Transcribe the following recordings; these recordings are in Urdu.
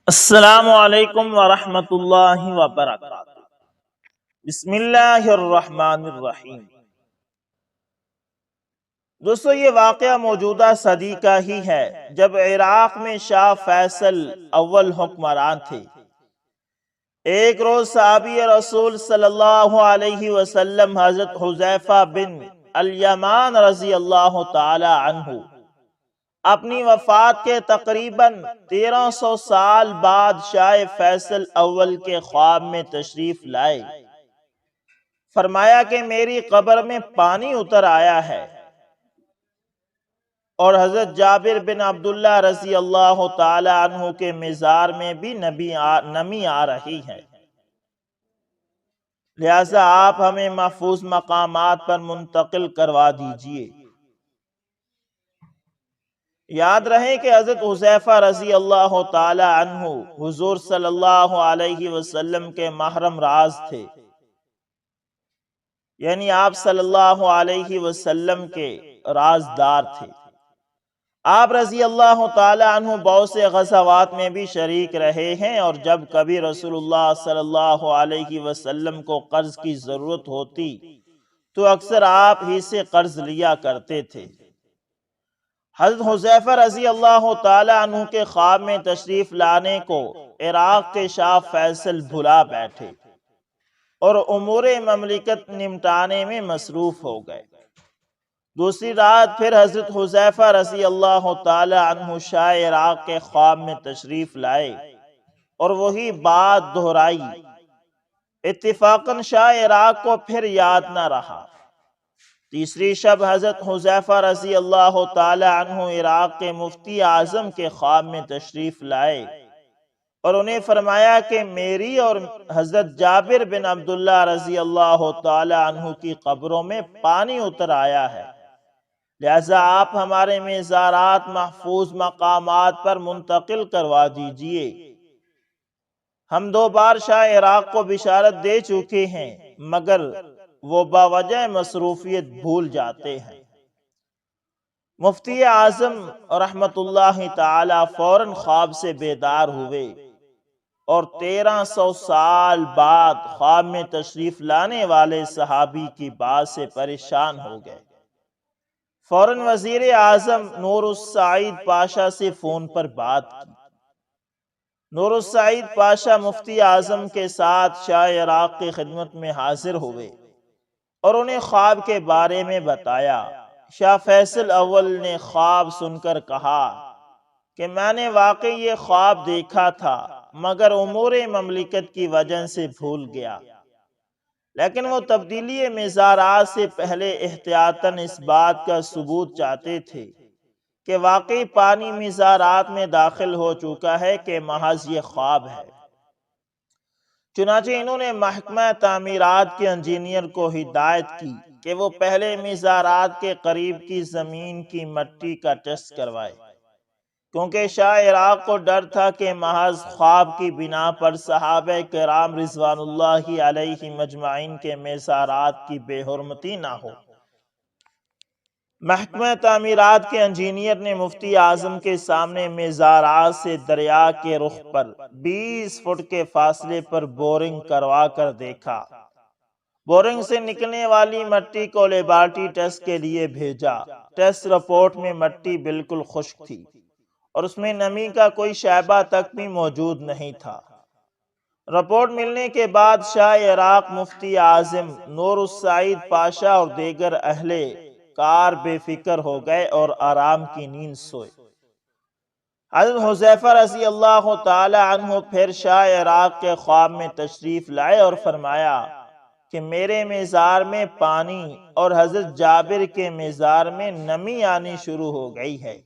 السلام علیکم ورحمۃ اللہ وبرکاتہ۔ بسم اللہ الرحمن الرحیم۔ دوستو، یہ واقعہ موجودہ صدی کا ہی ہے جب عراق میں شاہ فیصل اول حکمران تھے۔ ایک روز صحابی رسول صلی اللہ علیہ وسلم حضرت حذیفہ بن الیمان رضی اللہ تعالی عنہ اپنی وفات کے تقریباً 1300 سال بعد شاہ فیصل اول کے خواب میں تشریف لائے۔ فرمایا کہ میری قبر میں پانی اتر آیا ہے اور حضرت جابر بن عبداللہ رضی اللہ تعالی عنہ کے مزار میں بھی نمی آ رہی ہے، لہذا آپ ہمیں محفوظ مقامات پر منتقل کروا دیجئے۔ یاد رہے کہ حضرت حذیفہ رضی اللہ تعالی عنہ حضور صلی اللہ علیہ وسلم کے محرم راز تھے، یعنی آپ صلی اللہ علیہ وسلم کے رازدار تھے۔ آپ رضی اللہ تعالی عنہ بہت سے غزوات میں بھی شریک رہے ہیں، اور جب کبھی رسول اللہ صلی اللہ علیہ وسلم کو قرض کی ضرورت ہوتی تو اکثر آپ ہی سے قرض لیا کرتے تھے۔ حضرت حذیفہ رضی اللہ تعالی عنہ کے خواب میں تشریف لانے کو عراق کے شاہ فیصل بھلا بیٹھے اور امور مملکت نمٹانے میں مصروف ہو گئے۔ دوسری رات پھر حضرت حذیفہ رضی اللہ تعالی عنہ شاہ عراق کے خواب میں تشریف لائے اور وہی بات دہرائی۔ اتفاقاً شاہ عراق کو پھر یاد نہ رہا۔ تیسری شب حضرت حذیفہ رضی اللہ تعالی عنہ عراق کے مفتی اعظم کے خواب میں تشریف لائے اور انہیں فرمایا کہ میری اور حضرت جابر بن عبداللہ رضی اللہ تعالی عنہ کی قبروں میں پانی اتر آیا ہے، لہذا آپ ہمارے مزارات محفوظ مقامات پر منتقل کروا دیجئے۔ ہم 2 بار شاہ عراق کو بشارت دے چکے ہیں، مگر وہ باوجہ مصروفیت بھول جاتے ہیں۔ مفتی اعظم رحمت اللہ تعالی فوراً خواب سے بیدار ہوئے اور 1300 سال بعد خواب میں تشریف لانے والے صحابی کی بات سے پریشان ہو گئے۔ فوراً وزیر اعظم نور السعید پاشا سے فون پر بات کی۔ نور السعید پاشا مفتی اعظم کے ساتھ شاہ عراق کی خدمت میں حاضر ہوئے اور انہیں خواب کے بارے میں بتایا۔ شاہ فیصل اول نے خواب سن کر کہا کہ میں نے واقعی یہ خواب دیکھا تھا، مگر امور مملکت کی وجہ سے بھول گیا، لیکن وہ تبدیلی مزارات سے پہلے احتیاطاً اس بات کا ثبوت چاہتے تھے کہ واقعی پانی مزارات میں داخل ہو چکا ہے کہ محض یہ خواب ہے۔ چنانچہ انہوں نے محکمہ تعمیرات کے انجینئر کو ہدایت کی کہ وہ پہلے مزارات کے قریب کی زمین کی مٹی کا ٹیسٹ کروائے، کیونکہ شاہ عراق کو ڈر تھا کہ محض خواب کی بنا پر صحابہ کرام رضوان اللہ علیہ مجمعین کے مزارات کی بے حرمتی نہ ہو۔ محکمہ تعمیرات کے انجینئر نے مفتی اعظم کے سامنے مزارات سے دریا کے رخ پر 20 فٹ کے فاصلے پر بورنگ کروا کر دیکھا۔ بورنگ سے نکلنے والی مٹی کو لیبارٹری ٹیسٹ کے لیے بھیجا۔ ٹیسٹ رپورٹ میں مٹی بالکل خشک تھی اور اس میں نمی کا کوئی شائبہ تک بھی موجود نہیں تھا۔ رپورٹ ملنے کے بعد شاہ عراق مفتی اعظم نور السعید پاشا اور دیگر اہل کار بے فکر ہو گئے اور آرام کی نیند سوئے۔ حضرت حذیفہ رضی اللہ تعالی عنہ پھر شاہ عراق کے خواب میں تشریف لائے اور فرمایا کہ میرے مزار میں پانی اور حضرت جابر کے مزار میں نمی آنی شروع ہو گئی ہے،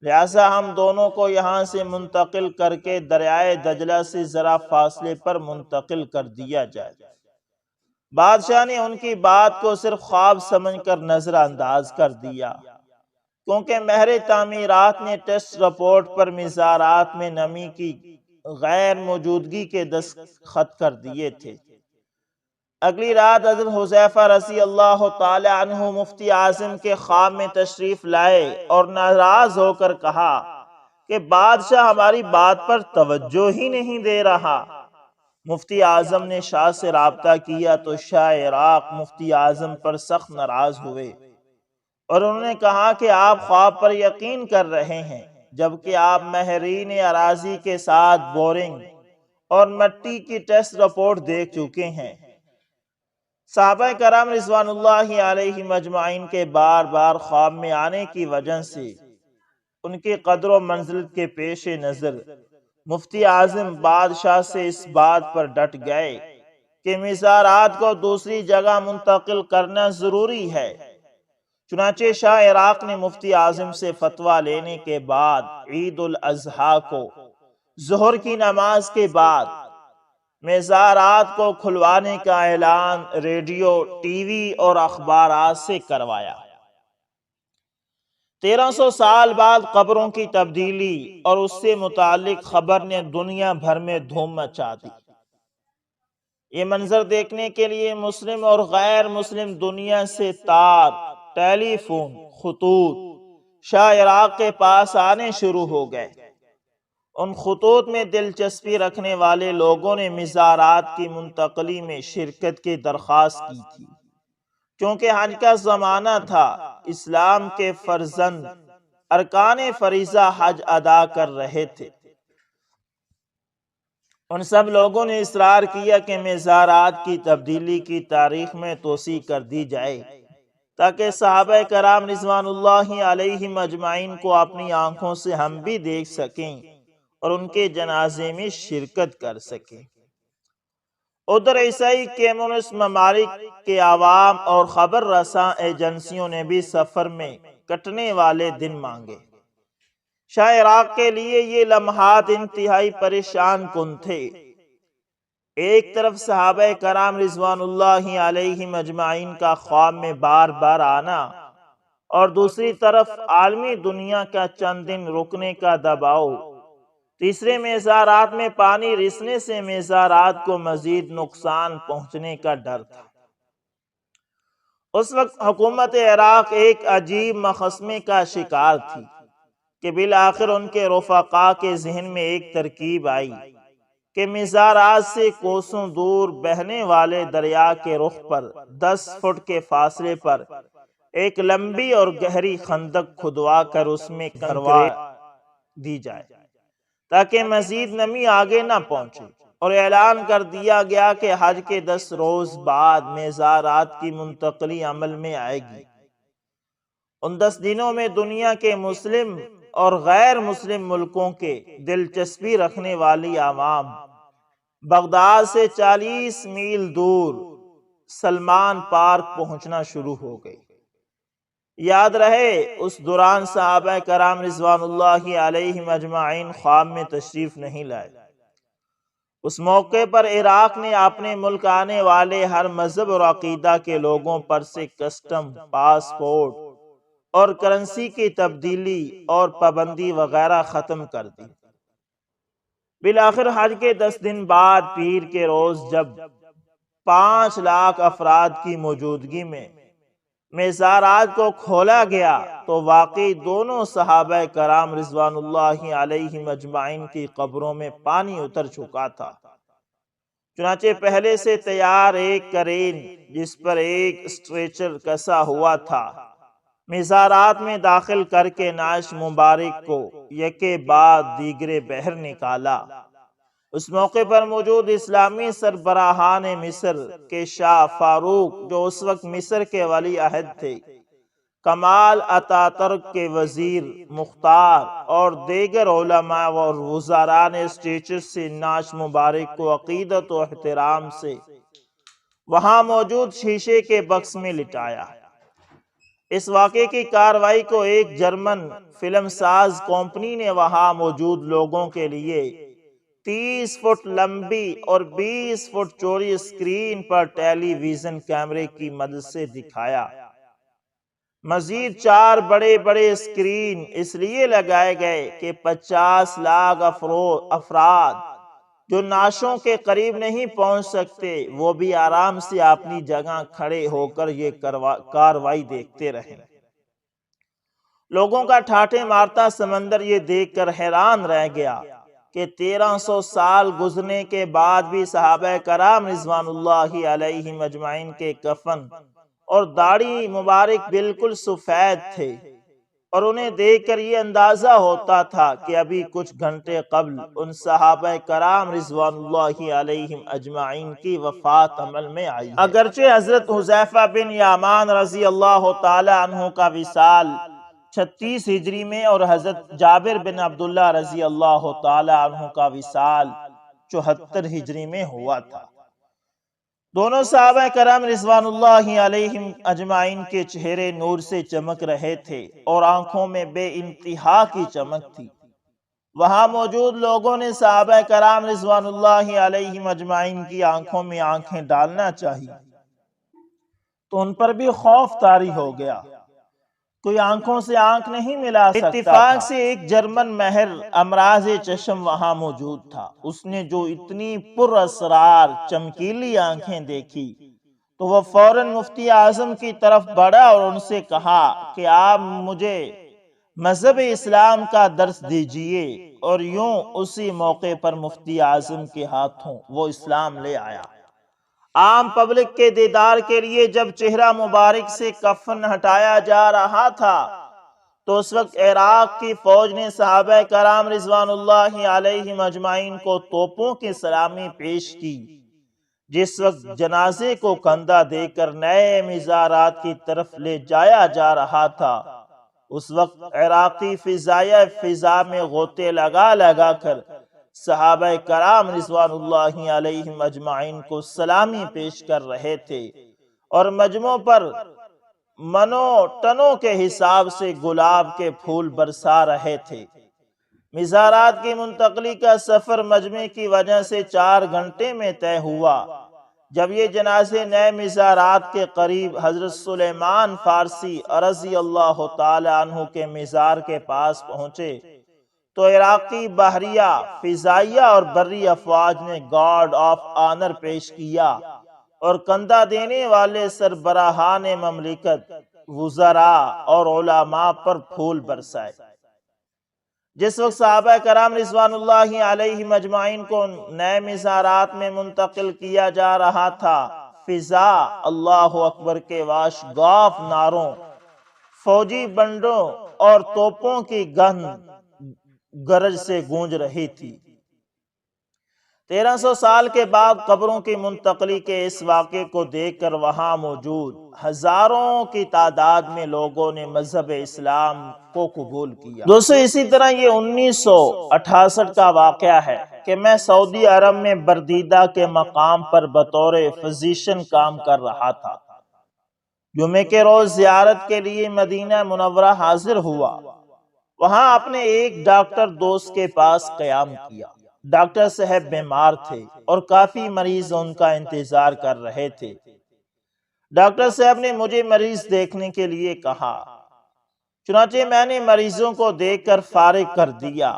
لہذا ہم دونوں کو یہاں سے منتقل کر کے دریائے دجلہ سے ذرا فاصلے پر منتقل کر دیا جائے۔ بادشاہ نے ان کی بات کو صرف خواب سمجھ کر نظر انداز کر دیا، کیونکہ ماہر تعمیرات نے ٹیسٹ رپورٹ پر مزارات میں نمی کی غیر موجودگی کے دستخط کر دیے تھے۔ اگلی رات حضرت حذیفہ رضی اللہ تعالی عنہ مفتی اعظم کے خواب میں تشریف لائے اور ناراض ہو کر کہا کہ بادشاہ ہماری بات پر توجہ ہی نہیں دے رہا۔ مفتی اعظم نے شاہ سے رابطہ کیا تو شاہ عراق مفتی اعظم پر سخت ناراض ہوئے اور انہوں نے کہا کہ آپ خواب پر یقین کر رہے ہیں، جبکہ آپ ماہرین اراضی کے ساتھ بورنگ اور مٹی کی ٹیسٹ رپورٹ دیکھ چکے ہیں۔ صحابہ کرام رضوان اللہ علیہ مجمعین کے بار بار خواب میں آنے کی وجہ سے ان کی قدر و منزلت کے پیش نظر مفتی اعظم بادشاہ سے اس بات پر ڈٹ گئے کہ مزارات کو دوسری جگہ منتقل کرنا ضروری ہے۔ چنانچہ شاہ عراق نے مفتی اعظم سے فتویٰ لینے کے بعد عید الاضحیٰ کو ظہر کی نماز کے بعد مزارات کو کھلوانے کا اعلان ریڈیو، ٹی وی اور اخبارات سے کروایا۔ 1300 سال بعد قبروں کی تبدیلی اور اس سے متعلق خبر نے دنیا بھر میں دھوم مچا دی۔ یہ منظر دیکھنے کے لیے مسلم اور غیر مسلم دنیا سے تار، ٹیلی فون، خطوط شاہ عراق کے پاس آنے شروع ہو گئے۔ ان خطوط میں دلچسپی رکھنے والے لوگوں نے مزارات کی منتقلی میں شرکت کی درخواست کی تھی۔ چونکہ حج کا زمانہ تھا، اسلام کے فرزند ارکان فریضہ حج ادا کر رہے تھے۔ ان سب لوگوں نے اصرار کیا کہ مزارات کی تبدیلی کی تاریخ میں توسیع کر دی جائے تاکہ صحابہ کرام رضوان اللہ علیہ مجمعین کو اپنی آنکھوں سے ہم بھی دیکھ سکیں اور ان کے جنازے میں شرکت کر سکیں۔ ادھر عیسائی کمیونسٹ ممالک کے عوام اور خبر رساں ایجنسیوں نے بھی سفر میں کٹنے والے دن مانگے۔ شاہ عراق کے لیے یہ لمحات انتہائی پریشان کن تھے۔ ایک طرف صحابہ کرام رضوان اللہ علیہ مجمعین کا خواب میں بار بار آنا اور دوسری طرف عالمی دنیا کا چند دن رکنے کا دباؤ، تیسرے مزارات میں پانی رسنے سے مزارات کو مزید نقصان پہنچنے کا ڈر تھا۔ اس وقت حکومت عراق ایک عجیب مخزمے کا شکار تھی کہ بالآخر ان کے رفقا کے ذہن میں ایک ترکیب آئی کہ مزارات سے کوسوں دور بہنے والے دریا کے رخ پر 10 فٹ کے فاصلے پر ایک لمبی اور گہری خندق کھدوا کر اس میں کروا دی جائے تاکہ مزید نمی آگے نہ پہنچے، اور اعلان کر دیا گیا کہ حج کے 10 روز بعد مزارات کی منتقلی عمل میں آئے گی۔ ان 10 دنوں میں دنیا کے مسلم اور غیر مسلم ملکوں کے دلچسپی رکھنے والی عوام بغداد سے 40 میل دور سلمان پارک پہنچنا شروع ہو گئی۔ یاد رہے اس دوران صحابہ کرام رضوان اللہ علیہ مجمعین خواب میں تشریف نہیں لائے۔ اس موقع پر عراق نے اپنے ملک آنے والے ہر مذہب اور عقیدہ کے لوگوں پر سے کسٹم، پاسپورٹ اور کرنسی کی تبدیلی اور پابندی وغیرہ ختم کر دی۔ بالآخر حج کے 10 دن بعد پیر کے روز جب 5 لاکھ افراد کی موجودگی میں مزارات کو کھولا گیا تو واقعی دونوں صحابہ کرام رضوان اللہ علیہ مجمعین کی قبروں میں پانی اتر چکا تھا۔ چنانچہ پہلے سے تیار ایک کرین جس پر ایک اسٹریچر کسا ہوا تھا مزارات میں داخل کر کے نعش مبارک کو یکے بعد دیگرے بہر نکالا۔ اس موقع پر موجود اسلامی سربراہان مصر کے شاہ فاروق، جو اس وقت مصر کے ولی عہد تھے، کمال اتاترک کے وزیر مختار اور دیگر علماء اور وزراء نے اسٹریچر سے نعش مبارک کو عقیدت و احترام سے وہاں موجود شیشے کے بکس میں لٹایا۔ اس واقعے کی کارروائی کو ایک جرمن فلم ساز کمپنی نے وہاں موجود لوگوں کے لیے 30 فٹ لمبی اور 20 فٹ چوڑی اسکرین پر ٹیلی ویژن کیمرے کی مدد سے دکھایا۔ مزید 4 بڑے بڑے اسکرین اس لیے لگائے گئے کہ 50 لاکھ افراد جو نعشوں کے قریب نہیں پہنچ سکتے وہ بھی آرام سے اپنی جگہ کھڑے ہو کر یہ کارروائی دیکھتے رہیں۔ لوگوں کا ٹھاٹھے مارتا سمندر یہ دیکھ کر حیران رہ گیا کہ 1300 سال گزرنے کے بعد بھی صحابہ کرام رضوان اللہ علیہم اجمعین کے کفن اور داڑھی مبارک بالکل سفید تھے، اور انہیں دیکھ کر یہ اندازہ ہوتا تھا کہ ابھی کچھ گھنٹے قبل ان صحابہ کرام رضوان اللہ علیہم اجمعین کی وفات عمل میں آئی ہے۔ اگرچہ حضرت حذیفہ بن یامان رضی اللہ تعالی عنہ کا وصال 36 ہجری میں اور حضرت جابر بن عبداللہ رضی اللہ تعالی عنہ کا وصال 74 ہجری میں ہوا تھا۔ دونوں صحابہ کرام رضوان اللہ علیہم اجمعین کے چہرے نور سے چمک رہے تھے اور آنکھوں میں بے انتہا کی چمک تھی۔ وہاں موجود لوگوں نے صحابہ کرام رضوان اللہ علیہم اجمعین کی آنکھوں میں آنکھیں ڈالنا چاہی تو ان پر بھی خوف طاری ہو گیا، کوئی آنکھوں سے آنکھ نہیں ملا سکتا تھا۔ اتفاق سے ایک جرمن ماہر امراض چشم وہاں موجود تھا، اس نے جو اتنی پر اسرار چمکیلی آنکھیں دیکھی تو وہ فوراً مفتی اعظم کی طرف بڑھا اور ان سے کہا کہ آپ مجھے مذہب اسلام کا درس دیجئے، اور یوں اسی موقع پر مفتی اعظم کے ہاتھوں وہ اسلام لے آیا۔ عام پبلک کے دیدار کے لیے جب چہرہ مبارک سے کفن ہٹایا جا رہا تھا تو اس وقت عراق کی فوج نے صحابہ کرام رضوان اللہ علیہم اجمعین کو توپوں کی سلامی پیش کی۔ جس وقت جنازے کو کندھا دے کر نئے مزارات کی طرف لے جایا جا رہا تھا، اس وقت عراقی فضائیہ فضا میں غوطے لگا لگا کر صحابہ کرام رضوان اللہ علیہم اجمعین کو سلامی پیش کر رہے تھے، اور مجمع پر منوں ٹنوں کے حساب سے گلاب کے پھول برسا رہے تھے۔ مزارات کی منتقلی کا سفر مجمع کی وجہ سے 4 گھنٹے میں طے ہوا۔ جب یہ جنازے نئے مزارات کے قریب حضرت سلیمان فارسی رضی اللہ تعالی عنہ کے مزار کے پاس پہنچے تو عراقی بحریہ، فضائیہ اور بری افواج نے گارڈ آف آنر پیش کیا اور کندھا دینے والے سربراہان مملکت، وزراء اور علماء پر پھول برسائے۔ جس وقت صحابہ کرام رضوان اللہ علیہم اجمعین کو نئے مزارات میں منتقل کیا جا رہا تھا، فضا اللہ اکبر کے واشگاف نعروں، فوجی بنڈوں اور توپوں کی گن گرج سے گونج رہی تھی۔ 1300 سال کے بعد قبروں کی منتقلی کے اس واقعے کو دیکھ کر وہاں موجود ہزاروں کی تعداد میں لوگوں نے مذہب اسلام کو قبول کیا۔ دوستو، اسی طرح یہ 1968 کا واقعہ ہے کہ میں سعودی عرب میں بردیدہ کے مقام پر بطور فزیشن کام کر رہا تھا۔ جمعے کے روز زیارت کے لیے مدینہ منورہ حاضر ہوا۔ وہاں اپنے ایک ڈاکٹر دوست کے پاس قیام کیا۔ ڈاکٹر صاحب بیمار تھے اور کافی مریض ان کا انتظار کر رہے تھے۔ ڈاکٹر صاحب نے مجھے مریض دیکھنے کے لیے کہا، چنانچہ میں نے مریضوں کو دیکھ کر فارغ کر دیا۔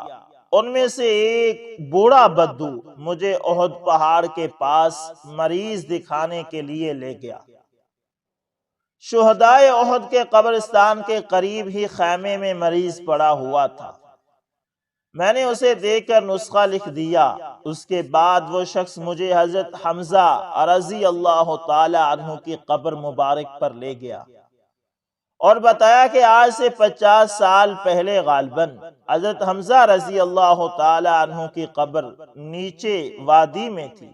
ان میں سے ایک بوڑھا بدو مجھے احد پہاڑ کے پاس مریض دکھانے کے لیے لے گیا۔ شہدائے احد کے قبرستان کے قریب ہی خیمے میں مریض پڑا ہوا تھا۔ میں نے اسے دیکھ کر نسخہ لکھ دیا۔ اس کے بعد وہ شخص مجھے حضرت حمزہ رضی اللہ تعالی عنہ کی قبر مبارک پر لے گیا اور بتایا کہ آج سے 50 سال پہلے غالباً حضرت حمزہ رضی اللہ تعالی عنہ کی قبر نیچے وادی میں تھی۔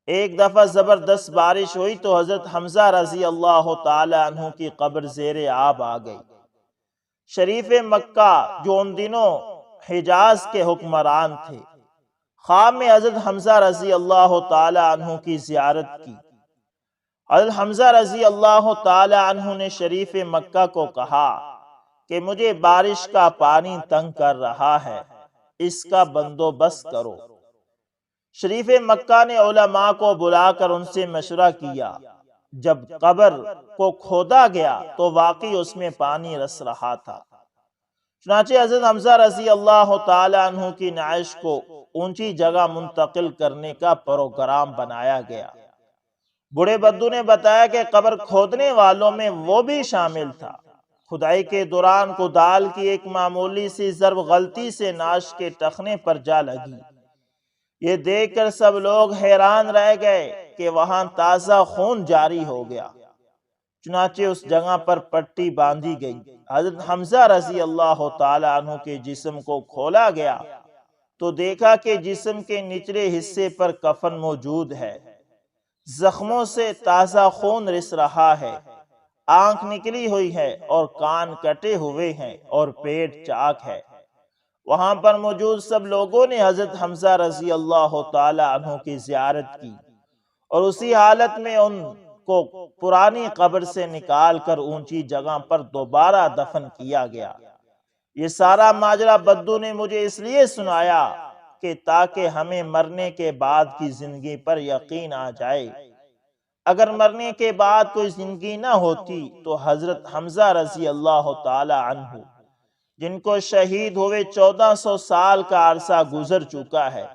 ایک دفعہ زبردست بارش ہوئی تو حضرت حمزہ رضی اللہ تعالی عنہ کی قبر زیر آب آ گئی۔ شریف مکہ جو ان دنوں حجاز کے حکمران تھے، خواب میں حضرت حمزہ رضی اللہ تعالی عنہ کی زیارت کی۔ حضرت حمزہ رضی اللہ تعالی عنہ نے شریف مکہ کو کہا کہ مجھے بارش کا پانی تنگ کر رہا ہے، اس کا بندوبست کرو۔ شریف مکہ نے علماء کو بلا کر ان سے مشورہ کیا۔ جب قبر کو کھودا گیا تو واقعی اس میں پانی رس رہا تھا۔ چنانچہ حضرت حمزہ رضی اللہ تعالی عنہ کی نعش کو اونچی جگہ منتقل کرنے کا پروگرام بنایا گیا۔ بوڑھے بدو نے بتایا کہ قبر کھودنے والوں میں وہ بھی شامل تھا۔ کھدائی کے دوران کدال کی ایک معمولی سی ضرب غلطی سے ناش کے ٹخنے پر جا لگی۔ یہ دیکھ کر سب لوگ حیران رہ گئے کہ وہاں تازہ خون جاری ہو گیا۔ چنانچہ اس جگہ پر پٹی باندھی گئی۔ حضرت حمزہ رضی اللہ تعالی عنہ کے جسم کو کھولا گیا تو دیکھا کہ جسم کے نچلے حصے پر کفن موجود ہے۔ زخموں سے تازہ خون رس رہا ہے، آنکھ نکلی ہوئی ہے اور کان کٹے ہوئے ہیں اور پیٹ چاک ہے۔ وہاں پر موجود سب لوگوں نے حضرت حمزہ رضی اللہ تعالی عنہ کی زیارت کی اور اسی حالت میں ان کو پرانی قبر سے نکال کر اونچی جگہ پر دوبارہ دفن کیا گیا۔ یہ سارا ماجرا بدو نے مجھے اس لیے سنایا کہ تاکہ ہمیں مرنے کے بعد کی زندگی پر یقین آ جائے۔ اگر مرنے کے بعد کوئی زندگی نہ ہوتی تو حضرت حمزہ رضی اللہ تعالی عنہ جن کو شہید ہوئے 1400 سال کا عرصہ گزر چکا ہے،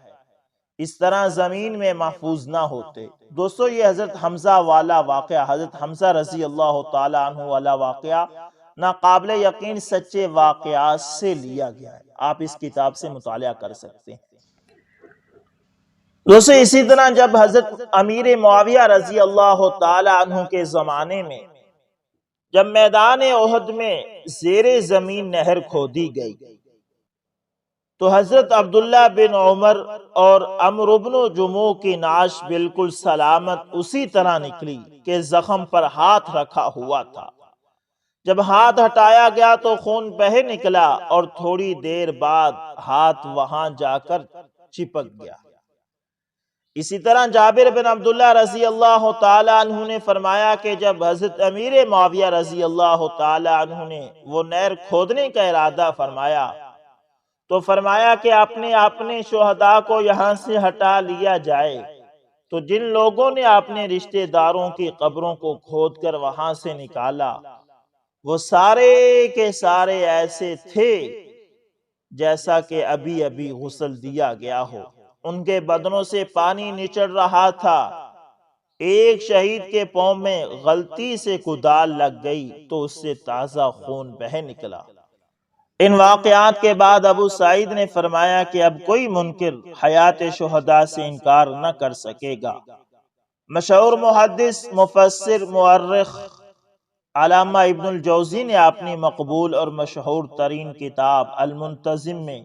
اس طرح زمین میں محفوظ نہ ہوتے۔ دوستو، یہ حضرت حمزہ والا واقعہ، حضرت حمزہ رضی اللہ تعالی عنہ والا واقعہ ناقابل یقین سچے واقعات سے لیا گیا ہے۔ آپ اس کتاب سے مطالعہ کر سکتے ہیں۔ دوستو، اسی طرح جب حضرت امیر معاویہ رضی اللہ تعالی عنہ کے زمانے میں جب میدان احد میں زیر زمین نہر کھودی گئی تو حضرت عبداللہ بن عمر اور عمرو بن جموح کی نعش بالکل سلامت اسی طرح نکلی کہ زخم پر ہاتھ رکھا ہوا تھا۔ جب ہاتھ ہٹایا گیا تو خون بہہ نکلا اور تھوڑی دیر بعد ہاتھ وہاں جا کر چپک گیا۔ اسی طرح جابر بن عبداللہ رضی اللہ تعالی عنہ نے فرمایا کہ جب حضرت امیر معاویہ رضی اللہ تعالی عنہ نے وہ نہر کھودنے کا ارادہ فرمایا تو فرمایا کہ اپنے شہداء کو یہاں سے ہٹا لیا جائے۔ تو جن لوگوں نے اپنے رشتہ داروں کی قبروں کو کھود کر وہاں سے نکالا وہ سارے کے سارے ایسے تھے جیسا کہ ابھی ابھی غسل دیا گیا ہو۔ ان کے بدنوں سے پانی نچڑ رہا تھا۔ ایک شہید کے پاؤں میں غلطی سے کدال لگ گئی تو اس سے تازہ خون بہہ نکلا۔ ان واقعات کے بعد ابو سعید نے فرمایا کہ اب کوئی منکر حیات شہداء سے انکار نہ کر سکے گا۔ مشہور محدث، مفسر، مورخ علامہ ابن الجوزی نے اپنی مقبول اور مشہور ترین کتاب المنتظم میں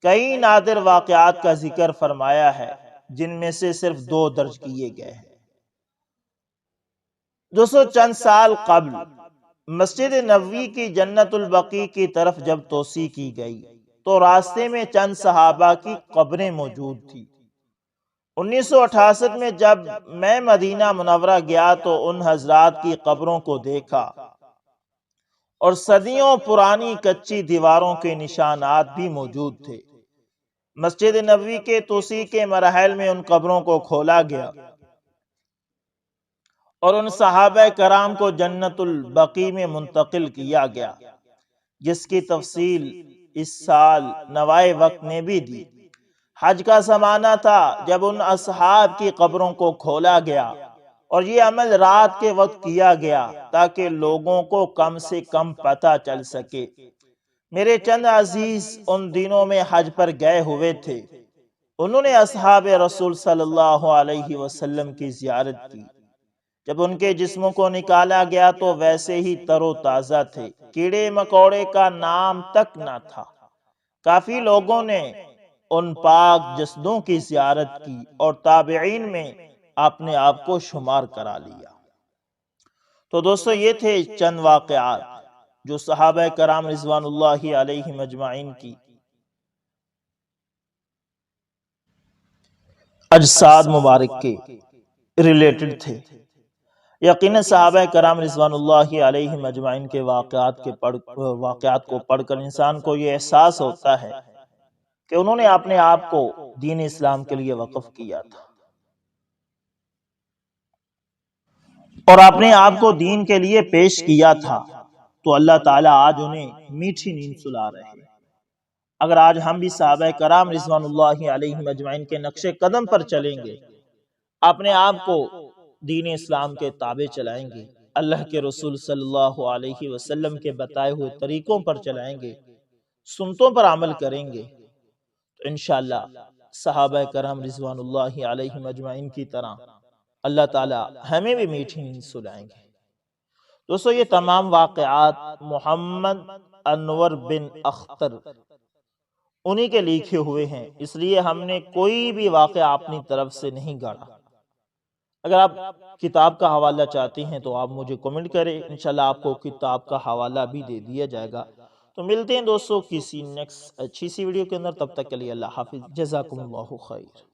کئی نادر واقعات کا ذکر فرمایا ہے، جن میں سے صرف 2 درج کیے گئے ہیں۔ دوستو، چند سال قبل مسجد نبوی کی جنت البقیع کی طرف جب توسیع کی گئی تو راستے میں چند صحابہ کی قبریں موجود تھی۔ 1968 میں جب میں مدینہ منورہ گیا تو ان حضرات کی قبروں کو دیکھا اور صدیوں پرانی کچی دیواروں کے نشانات بھی موجود تھے۔ مسجد نبوی کے توسیع کے مراحل میں ان قبروں کو کھولا گیا اور ان صحابہ کرام کو جنت البقیع میں منتقل کیا گیا، جس کی تفصیل اس سال نوائے وقت نے بھی دی۔ حج کا زمانہ تھا جب ان اصحاب کی قبروں کو کھولا گیا اور یہ عمل رات کے وقت کیا گیا تاکہ لوگوں کو کم سے کم پتہ چل سکے۔ میرے چند عزیز ان دنوں میں حج پر گئے ہوئے تھے۔ انہوں نے اصحاب رسول صلی اللہ علیہ وسلم کی زیارت کی۔ جب ان کے جسموں کو نکالا گیا تو ویسے ہی تر و تازہ تھے، کیڑے مکوڑے کا نام تک نہ تھا۔ کافی لوگوں نے ان پاک جسدوں کی زیارت کی اور تابعین میں اپنے آپ کو شمار کرا لیا۔ تو دوستو، یہ تھے چند واقعات جو صحابہ کرام رضوان اللہ علیہ مجمعین کی اجساد مبارک کے ریلیٹڈ تھے۔ یقیناً صحابہ کرام رضوان اللہ علیہ مجمعین کے واقعات کو پڑھ کر انسان کو یہ احساس ہوتا ہے کہ انہوں نے اپنے آپ کو دین اسلام کے لیے وقف کیا تھا اور اپنے آپ کو دین کے لیے پیش کیا تھا، تو اللہ تعالیٰ آج انہیں میٹھی نیند سلا رہے ہیں۔ اگر آج ہم بھی صحابہ کرام رضوان اللہ علیہ مجمعین کے نقش قدم پر چلیں گے، اپنے آپ کو دین اسلام کے تابع چلائیں گے، اللہ کے رسول صلی اللہ علیہ وسلم کے بتائے ہوئے طریقوں پر چلائیں گے، سنتوں پر عمل کریں گے، تو انشاءاللہ صحابہ کرام رضوان اللہ علیہم اجمعین کی طرح اللہ تعالی ہمیں بھی میٹھی نیند سلائیں گے۔ دوستو یہ تمام واقعات محمد انور بن اختر انہی کے لکھے ہوئے ہیں، اس لیے ہم نے کوئی بھی واقعہ اپنی طرف سے نہیں گاڑا۔ اگر آپ کتاب کا حوالہ چاہتے ہیں تو آپ مجھے کمنٹ کریں، انشاءاللہ آپ کو کتاب کا حوالہ بھی دے دیا جائے گا۔ تو ملتے ہیں دوستو کسی نیکسٹ اچھی سی ویڈیو کے اندر، تب تک کے لیے اللہ حافظ، جزاکم اللہ خیر۔